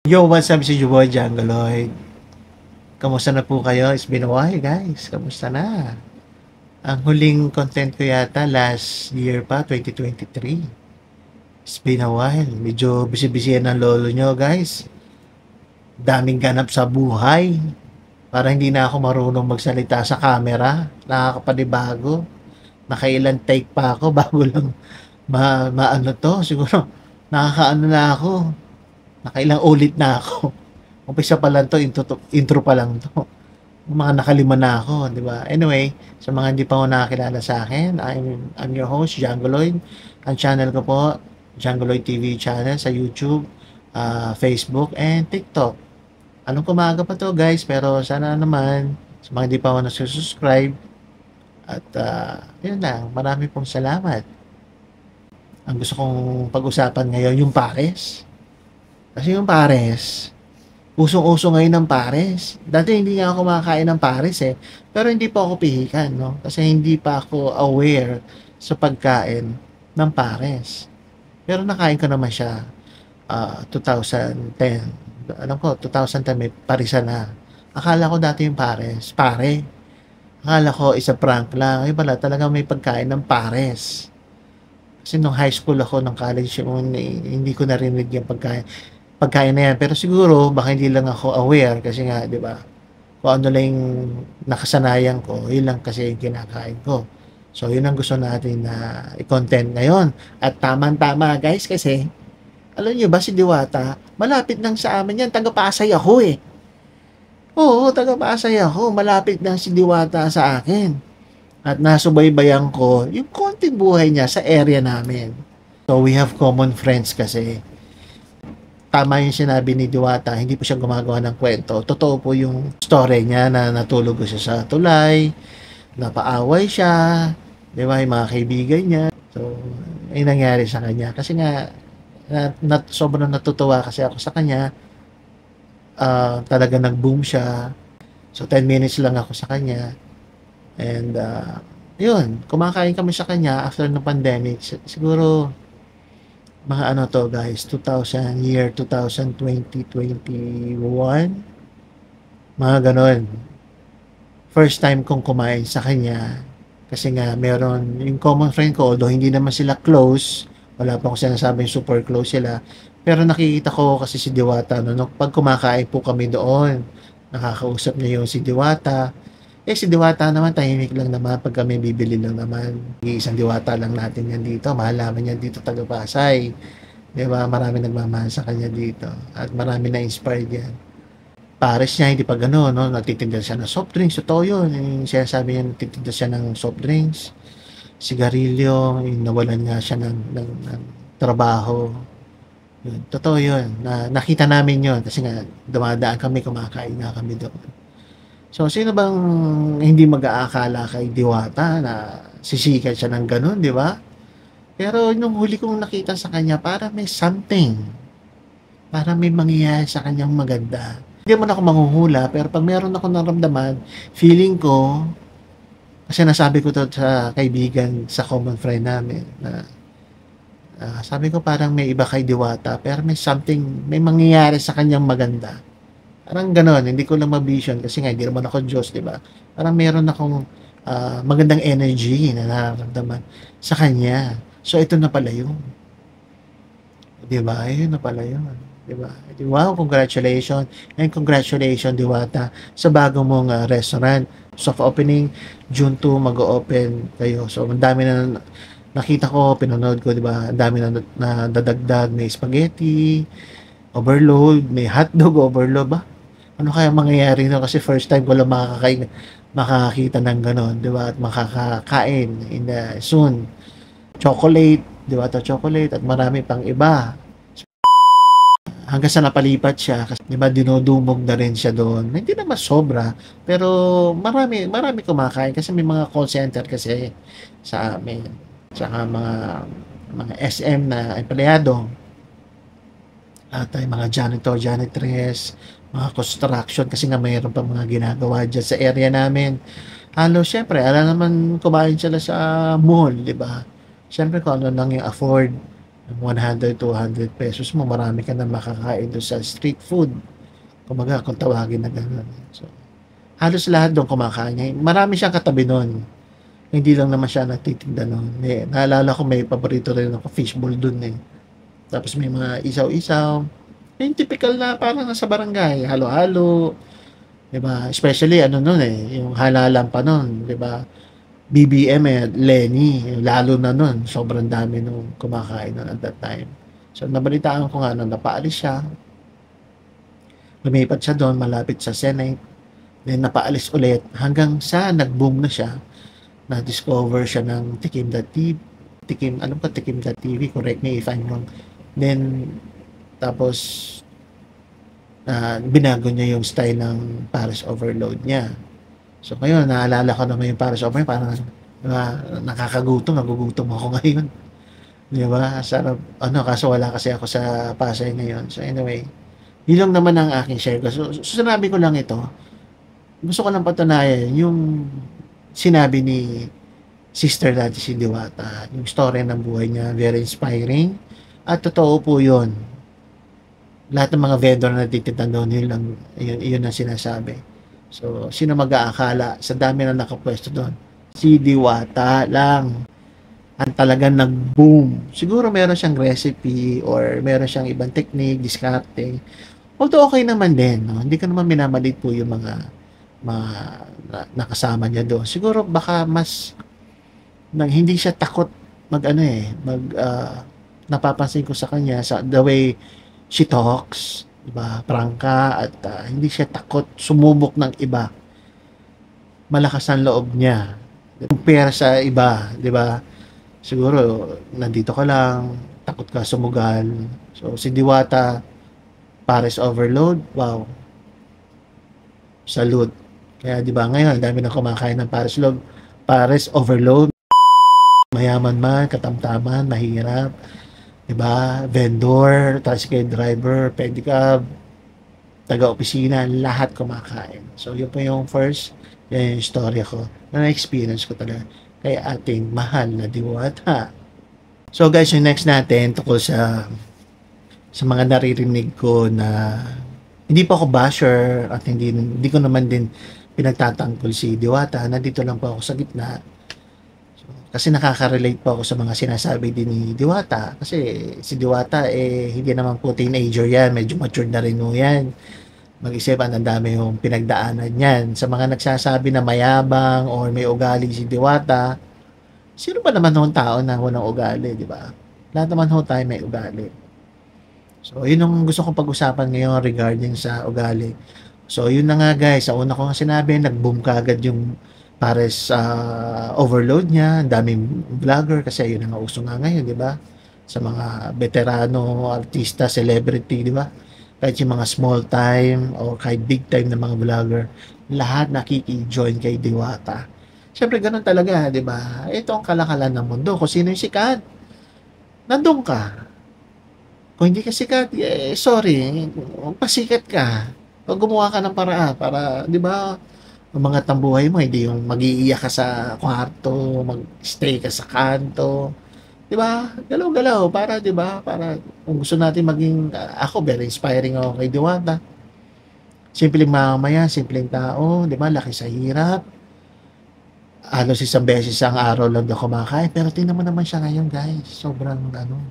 Yo, what's up? Si Juboy Jangaloid. Kamusta na po kayo? It's been a while, guys. Kamusta na? Ang huling content ko yata last year pa, 2023. It's been a while. Medyo busy-busy yan ng lolo nyo, guys. Daming ganap sa buhay. Para hindi na ako marunong magsalita sa camera. Nakakapanibago. Nakailan take pa ako bago lang maano to. Siguro, nakakaano na ako. Nakailang ulit na ako. Umpisa pa lang to, intro pa lang to. Mga nakalima na ako, di ba? Anyway, sa mga hindi pa ako nakakilala sa akin, I'm your host, Jangoloid. Ang channel ko po, Jangoloid TV channel sa YouTube, Facebook, and TikTok. Anong kumaga pa to, guys? Pero sana naman, sa mga hindi pa ako nagsusubscribe, at yun lang, marami pong salamat. Ang gusto kong pag-usapan ngayon, yung pares. Kasi yung pares, usong-uso ngayon ng pares. Dati hindi nga ako kumakain ng pares eh. Pero hindi pa ako pihikan, no? Kasi hindi pa ako aware sa pagkain ng pares. Pero nakain ko naman siya 2010. Alam ko, 2010 may parisa na. Akala ko dati yung pares, pare. Akala ko isa prank lang. Ay pala, talaga may pagkain ng pares. Kasi nung high school ako, nung college, hindi ko narinig yung pagkain na yan. Pero siguro, baka hindi lang ako aware kasi nga, di ba, kung ano lang yung nakasanayan ko, yun lang kasi yung kinakain ko. So, yun ang gusto natin na i-content ngayon. At tama-tama, guys, kasi, alam niyo ba, si Diwata, malapit lang sa amin yan, taga-Pasay ako eh. Oo, taga-Pasay ako, malapit lang si Diwata sa akin. At nasubaybayan ko yung konting buhay niya sa area namin. So, we have common friends kasi. Tama yung sinabi ni Diwata, hindi po siya gumagawa ng kwento. Totoo po yung story niya na natulog siya sa tulay, napaaway siya, di ba, yung mga kaibigan niya. So, ay nangyari sa kanya. Kasi nga, sobrang natutuwa kasi ako sa kanya. Talaga nag-boom siya. So, 10 minutes lang ako sa kanya. And, yun, kumakain kami sa kanya after ng pandemic. Siguro, mga ano to guys, 2020, 2021, mga ganon. First time kong kumain sa kanya. Kasi nga, meron yung common friend ko, although hindi naman sila close, wala pa akong sinasabing super close sila, pero nakikita ko kasi si Diwata, no, pag kumakain po kami doon, nakakausap niya yung si Diwata. Si Diwata naman, tahimik lang naman pag kami bibili lang naman. Isang Diwata lang natin yan dito. Mahal namin yan dito, taga-Pasay. Di ba? Marami nagmamahal sa kanya dito. At marami na-inspired yan. Pares niya, hindi pa gano'n, no? Nagtitinda siya ng soft drinks. Totoo yun. Yung sinasabi niya, nagtitinda siya ng soft drinks. Sigarilyo. Yung nawalan nga siya ng trabaho. Yun. Totoo yun. Nakita namin yun. Kasi nga, dumadaan kami, kumakain nga kami doon. So, sino bang hindi mag-aakala kay Diwata na sisikat siya ng ganun, di ba? Pero nung huli kong nakita sa kanya, para may something. Para may mangyayari sa kanyang maganda. Hindi man ako manghuhula, pero pag meron ako naramdaman, feeling ko, kasi nasabi ko to sa kaibigan, sa common friend namin, na sabi ko parang may iba kay Diwata, pero may something, may mangyayari sa kanyang maganda. Parang gano'n, hindi ko lang ma-vision kasi nga hindi naman ako Diyos, di ba? Parang meron akong magandang energy na nararamdaman sa kanya. So, ito na pala yun. Di ba? Ayun na pala yun. Di ba? Wow, congratulations. And congratulations, Diwata, sa bago mong restaurant. Soft opening, June 2, mag-open kayo. So, ang dami na nakita ko, pinanood ko, di ba? Ang dami na dadagdag, may spaghetti, overload, may hotdog overload ba? Ano kaya mangyayari na kasi first time ko lang makakakita ng gano'n, di ba? At makakakain in soon. Chocolate, di ba? Ito chocolate at marami pang iba. Hanggang sa napalipat siya, kasi di ba dinudumog na rin siya doon. Hindi naman sobra, pero marami kumakain kasi may mga call center kasi sa amin. Tsaka mga SM na empleyado. At ay mga janitor, janitress, mga construction kasi nga mayroon pa mga ginagawa dyan sa area namin. Halos syempre, alam naman kumain sila sa mall, di ba? Syempre kung ano lang yung afford 100, 200 pesos mo, marami ka na makakain doon sa street food. Kumbaga, kung tawagin na gano'n. So, halos lahat doon kumakain niya. Marami siyang katabi no'n. Hindi lang naman siya nagtitinda no'n. Eh, naalala ko may paborito rin ako, fishball doon eh. Tapos may mga isaw-isaw. Yung typical na parang nasa barangay, halo-halo, 'di ba? Especially ano no'n eh, yung halalan pa no'n, 'di ba? BBM eh, Lenny, lalo na no'n, sobrang dami nung kumakain no'n at that time. So nabalitaan ko nga nung napaalis siya, lumipat siya do'n malapit sa Senate, then napaalis ulit hanggang sa nag-boom na siya, na-discover siya ng Tikim.tv, alam ko Tikim.tv, correct me if I'm wrong. Then tapos binago niya yung style ng Paris Overload niya. So ngayon, naalala ko naman yung Paris Overload, parang nakakagutom, nagugutom ako ngayon. Di ba? Sarap, ano, kaso wala kasi ako sa Pasay ngayon. So anyway, yun lang naman ang aking share ko. So sinabi ko lang ito, gusto ko lang patunayan yung sinabi ni Sister natin si Diwata, yung story ng buhay niya, very inspiring. At totoo po yun. Lahat ng mga vendor na nagtitinda doon, yun ang sinasabi. So, sino mag-aakala sa dami na nakapwesto doon? Si Diwata lang ang talagang nag-boom. Siguro meron siyang recipe or meron siyang ibang technique, diskarte. Although okay naman din, no? Hindi ko naman minamalit po yung mga nakasama niya doon. Siguro baka mas hindi siya takot mag-ano eh, napapansin ko sa kanya sa the way she talks, 'di ba? Prangka at hindi siya takot sumubok ng iba. Malakas ang loob niya. Compare sa iba, 'di ba? Siguro nandito ka lang, takot ka sumugal. So si Diwata, Paris Overload, wow. Salute. Kaya 'di ba ngayon, ang dami na kumakain ng Paris Overload. Mayaman man, katamtaman, mahirap. 'Di ba? Vendor, tricycle driver, pedicab, taga-opisina, lahat kumakain. So, yun po yung first, yan yung story ko, na na-experience ko talaga kay ating mahal na Diwata. So, guys, yung next natin, tungkol sa mga naririnig ko na hindi pa ako basher at hindi ko naman din pinagtatanggol si Diwata. Nandito lang po ako sa gitna. Kasi nakaka-relate po ako sa mga sinasabi din ni Diwata. Kasi si Diwata, hindi naman po teenager yan. Medyo mature na rin mo yan. Mag-isipan, ang dami yung pinagdaanan yan. Sa mga nagsasabi na mayabang or may ugali si Diwata, sino ba naman yung tao na walang ugali, di ba? Lahat naman ho tayo may ugali. So, yun yung gusto kong pag-usapan ngayon regarding sa ugali. So, yun na nga guys. Sa una ko nga sinabi, nag-boom kagad yung Paris Overload niya, ang daming vlogger kasi yun ang uso nga ngayon, di ba? Sa mga veterano, artista, celebrity, di ba? Kahit yung mga small time o kahit big time na mga vlogger, lahat nakiki-join kay Diwata. Siyempre ganun talaga, di ba? Ito ang kalakalan ng mundo. Kung sino yung sikat, nandun ka. Kung hindi ka sikat, sorry, pasikat ka. Pag gumawa ka ng paraan para, di ba, ang mga tambuhay mo, hindi yung mag-iiyak ka sa kwarto, mag-stay ka sa kanto. 'Di ba? Galaw-galaw para 'di ba? Para kung gusto natin maging ako very inspiring ako kay Diwata. Simpleng mamamayan, simpleng tao, 'di ba? Laki sa hirap. Halos isang beses ang araw lang daw kumakain, pero tingnan mo naman siya ngayon, guys. Sobrang ano,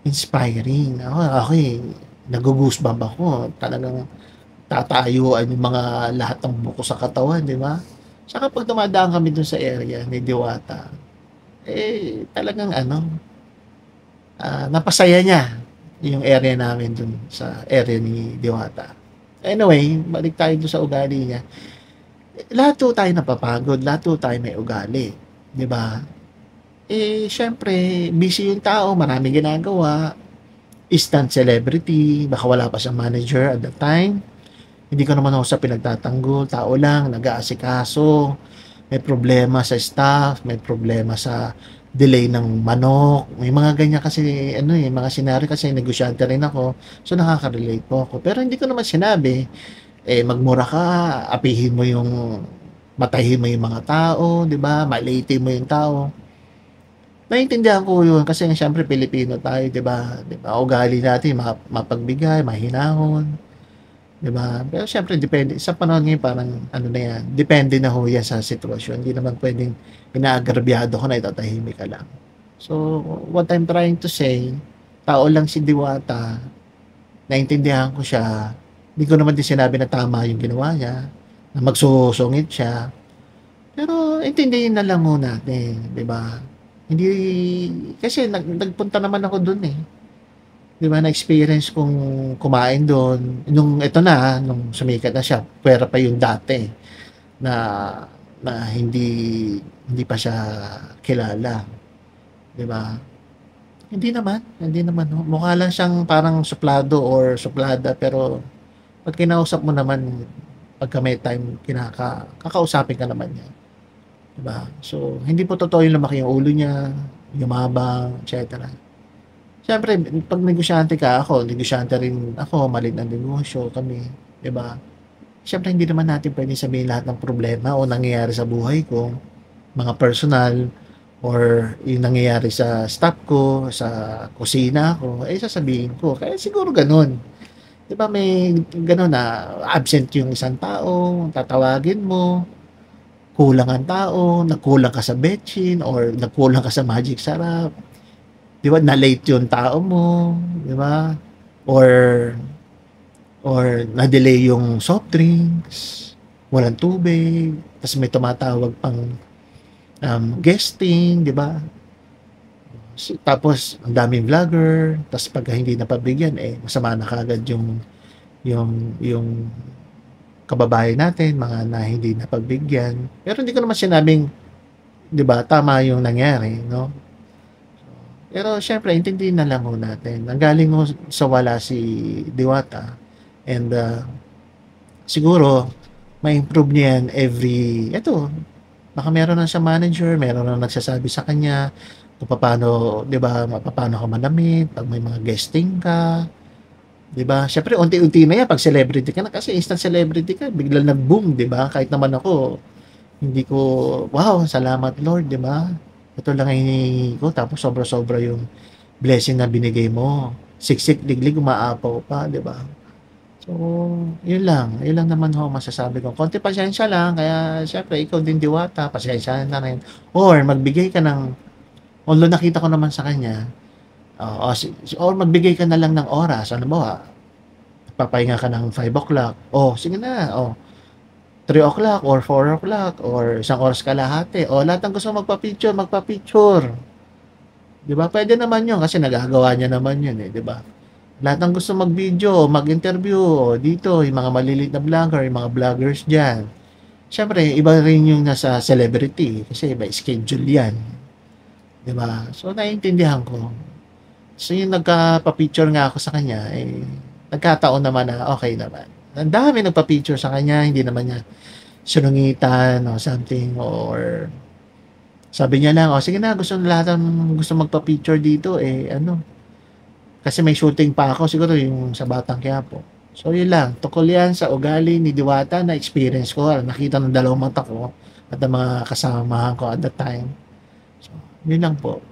inspiring. Ako nago-goosebump ako. Talagang tatayuan yung mga lahat ng buko sa katawan, di ba? Saka pag dumadaan kami dun sa area ni Diwata, talagang ano, napasaya niya yung area namin dun sa area ni Diwata. Anyway, balik tayo dun sa ugali niya. Lahat to tayo napapagod, lahat to tayo may ugali, di ba? Syempre, busy yung tao, marami ginagawa, instant celebrity, baka wala pa siyang manager at the time. Hindi ko naman ako sa pinagtatanggol, tao lang, nag-aasikaso, may problema sa staff, may problema sa delay ng manok, may mga ganyan kasi, mga senaryo kasi negosyante rin ako, so nakaka-relate po ako. Pero hindi ko naman sinabi, magmura ka, apihin mo yung, matahin mo yung mga tao, di ba, maliitin mo yung tao. Naiintindihan ko yun kasi siyempre Pilipino tayo, 'di ba? 'Di ba, ugali natin mapagbigay, mahinahon, 'di ba? Pero siyempre depende sa panahon ngayon parang ano na 'yan, depende na ho 'yan sa sitwasyon. Hindi naman puwedeng inaagrabyado ka na itatahimik ka lang. So, what I'm trying to say, tao lang si Diwata, naintindihan ko siya. Hindi ko naman din sinabi na tama yung ginawa niya, na magsusungit siya. Pero intindihin na lang ho natin, 'di ba? Hindi kasi nagpunta naman ako dun, eh. 'Di ba, na-experience kong kumain dun nung eto na, nung sumikat na siya, puwera pa yung dati na na hindi pa siya kilala, 'di ba? Hindi naman ho. Mukha lang siyang parang suplado or suplada pero 'pag kinausap mo naman, pagka may time kakausapin ka naman niya, 'di ba? So, hindi po totoo yung lumaki yung ulo niya, yumabang, et cetera. Siyempre 'pag negosyante ka, ako negosyante rin ako, maliit na negosyo kami, 'di ba? Siyempre hindi naman natin puwedeng sabihin lahat ng problema o nangyayari sa buhay ko, mga personal or yung nangyayari sa staff ko, sa kusina ko, eh, sasabihin ko. Kaya siguro gano'n. 'Di ba may gano'n na absent yung isang tao, tatawagin mo, kulang ang tao, nagkulang ka sa betsin or nagkulang ka sa magic sarap, 'di ba, na-late yung tao mo, 'di ba? Or na-delay yung soft drinks, walang tubig, ta's may tumatawag pang, guesting, 'di ba? Tapos ang daming vlogger, ta's pagka hindi napagbigyan, eh, masama na kaagad yung kababayan natin, mga na hindi napagbigyan. Pero hindi ko naman sinabing, 'di ba, tama yung nangyari, no? Pero siyempre intindihin na lang ho natin, nanggaling ho sa wala si Diwata and, siguro ma-improve niya yan every eto, baka meron na siyang manager, meron ng nagsasabi sa kanya kung papaano, 'di ba, papaano ka manamit 'pag may mga guesting ka, 'di ba? Siyempre unti-unti na yan 'pag celebrity ka na kasi instant celebrity ka biglang nag-boom, 'di ba? Kahit naman ako, hindi ko, wow, salamat Lord, 'di ba? Ito lang ang hinihingi ko tapos sobra-sobra yung blessing na binigay mo. Siksik, liglig, umaapaw pa, 'di ba? So, yun lang naman ho masasabi ko. Konti pasensya lang, kaya siyempre ikaw din Diwata, pasensyahan na rin. Or magbigay ka ng, although nakita ko naman sa kanya, or magbigay ka na lang ng oras. Ano ba, papahinga ka ng 5 o'clock. Oh, sige na. Oh, 3 o'clock or 4 o'clock or isang oras kalahati. Oh, lahat ng gusto magpa-picture, magpa-picture. 'Di ba? Pwede naman yun kasi nagagawa niya naman yun, eh, 'di ba? Lahat ng gusto mag-video, mag-interview, o dito, yung mga maliliit na vlogger, yung mga vloggers dyan. Siyempre, iba rin yung nasa celebrity kasi may schedule yan. Di ba? So, naiintindihan ko. So, yung nagka-picture nga ako sa kanya, eh, nagkataon naman na okay naman. Ang dami nagpa-picture sa kanya, hindi naman niya sunungitan o something or sabi niya lang, sige na, lahat ng gusto magpa-picture dito, eh, ano, kasi may shooting pa ako siguro yung sa Batang Quiapo. So yun lang, tungkol yan sa ugali ni Diwata na experience ko, nakita ng dalawang mata ko at ang mga kasamahan ko at that time. So, yun lang po.